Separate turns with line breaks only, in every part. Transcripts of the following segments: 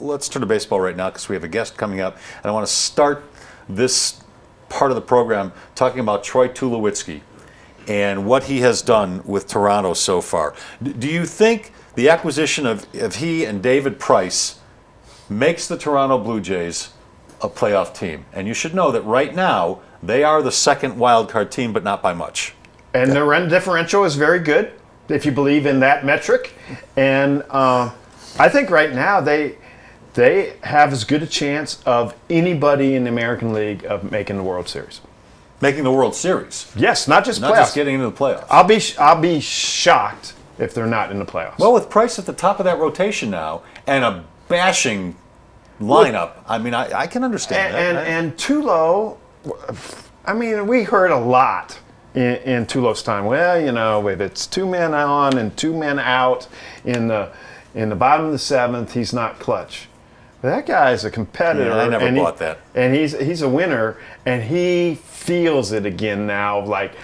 let's turn to baseball right now because we have a guest coming up, and I want to start this part of the program talking about Troy Tulowitzki and what he has done with Toronto so far. Do you think the acquisition of he and David Price makes the Toronto Blue Jays a playoff team? And you should know that right now they are the second wild card team, but not by much.
And the run differential is very good, if you believe in that metric. And I think right now they have as good a chance of anybody in the American League of making the World Series.
Making the World Series?
Yes, not just
not
playoffs.
just getting into the playoffs.
I'll be shocked if they're not in the playoffs.
Well, with Price at the top of that rotation now and a bashing lineup, I mean, I can understand that.
And Tulo, I mean, we heard a lot in Tulo's time. Well, you know, if it's 2 men on and 2 men out in the bottom of the 7th, he's not clutch. That guy's a competitor.
Yeah, I never bought that.
And he's a winner, and he feels it again now. Like,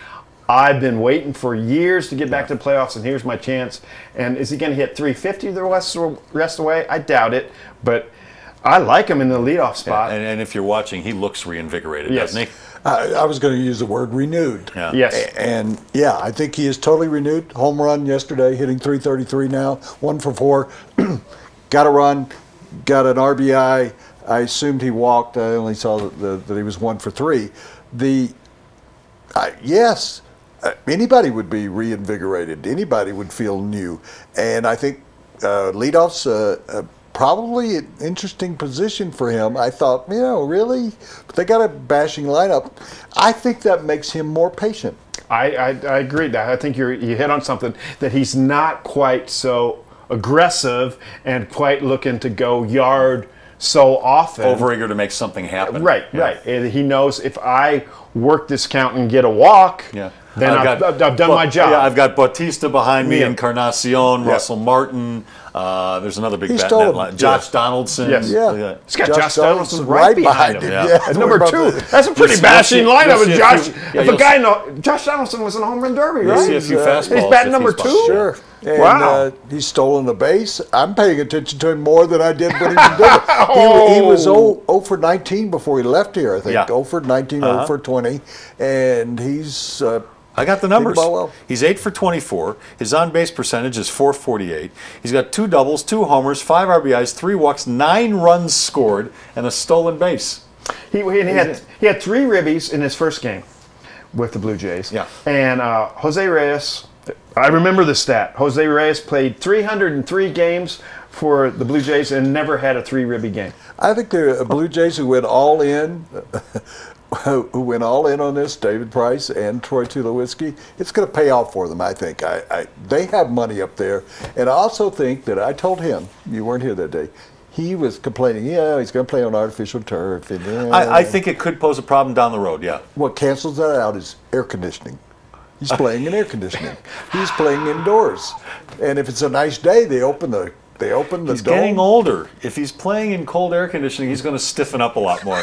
I've been waiting for years to get back to the playoffs, and here's my chance. And is he going to hit 350 the rest of the way? I doubt it, but I like him in the leadoff spot.
Yeah, and if you're watching, he looks reinvigorated,
yes.
doesn't he?
I was going to use the word renewed.
Yeah.
Yes.
And yeah, I think he is totally renewed. Home run yesterday, hitting .333 now, 1 for 4. Got a run, got an RBI. I assumed he walked. I only saw that he was 1 for 3. Yes, anybody would be reinvigorated. Anybody would feel new. And I think leadoff's probably an interesting position for him. I thought, you know, really? But they got a bashing lineup. I think that makes him more patient.
I agree that. I think you hit on something, that he's not quite so aggressive and quite looking to go yard so often.
Overeager to make something happen.
Right, right. And he knows if I work this count and get a walk, then I've done my job.
Yeah, I've got Bautista behind me,
Yeah.
Encarnacion, Russell Martin. There's another big bat in that line. Josh Donaldson.
Yes.
Yeah.
He's got Josh Donaldson right behind him.
Yeah.
At number 2. That's a pretty bashing lineup with Josh. Josh Donaldson was in the home run derby, right?
See a few fastballs.
He's batting number 2?
Sure. And,
wow.
He's stolen a base. I'm paying attention to him more than I did when he was doing it. He was 0 for 19 before he left here, I think.
Yeah.
0 for 19, 0 for 20. And he's...
I got the numbers.
Well.
He's 8 for 24. His on-base percentage is .448. He's got 2 doubles, 2 homers, 5 RBIs, 3 walks, 9 runs scored, and a stolen base.
He had 3 ribbies in his first game with the Blue Jays.
Yeah.
And Jose Reyes, I remember the stat. Jose Reyes played 303 games for the Blue Jays and never had a 3-ribby game.
I think the Blue Jays who went all in... who went all in on this, David Price and Troy Tulowitzki, it's going to pay off for them, I think. They have money up there. And I also think that I told him, you weren't here that day, he was complaining, he's going to play on artificial turf. And,
I think it could pose a problem down the road, yeah.
What cancels that out is air conditioning. He's playing in air conditioning. He's playing indoors. And if it's a nice day, they open the
He's
dome.
getting older. If he's playing in cold air conditioning, he's going to stiffen up a lot more.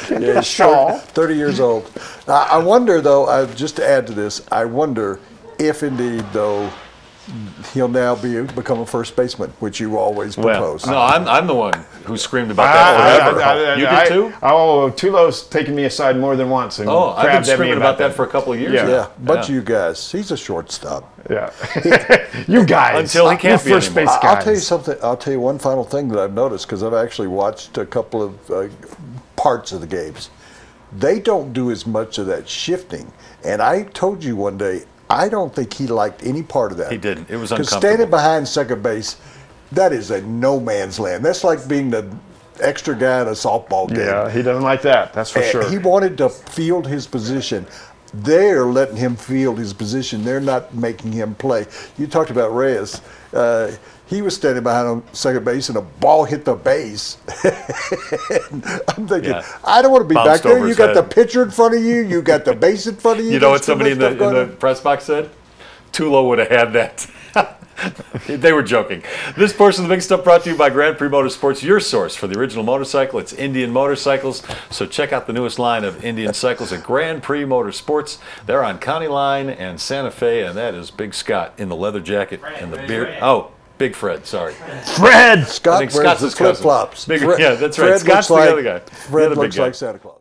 Yeah, he's 30 years old. I wonder, though, just to add to this, I wonder if indeed, though, he'll now become a first baseman, which you always propose.
No, I'm the one who screamed about that forever. You did too?
Oh, Tulo's taken me aside more than once. And
I've been screaming about that for a couple of years now.
Yeah, but you guys, he's a shortstop.
Yeah. You guys.
Until he can't be
first base guys.
I'll tell you something. I'll tell you one final thing that I've noticed, because I've actually watched a couple of parts of the games. They don't do as much of that shifting. And I told you one day, I don't think he liked any part of that.
He didn't. It was
uncomfortable.
uncomfortable.
Because standing behind second base, that is a no man's land. That's like being the extra guy in a softball game.
Yeah, he doesn't like that. That's for sure.
He wanted to field his position. They're letting him field his position. They're not making him play. You talked about Reyes. He was standing behind on second base, and a ball hit the base. I'm thinking, I don't want to be back there. You got the pitcher in front of you. You got the base in front of you.
You know what somebody in the press box said? Tulo would have had that. They were joking. This portion of the Big Stuff brought to you by Grand Prix Motorsports, your source for the original motorcycle. It's Indian Motorcycles. So check out the newest line of Indian cycles at Grand Prix Motorsports. They're on County Line and Santa Fe, and that is Big Scott in the leather jacket and the beard. Oh, Big Fred, sorry.
Fred!
I
Scott
think
wears
Scott's
the
his cousin.
flip-flops.
Yeah, that's right. Scott's the other guy. The
Fred
other big
looks
guy.
like Santa Claus.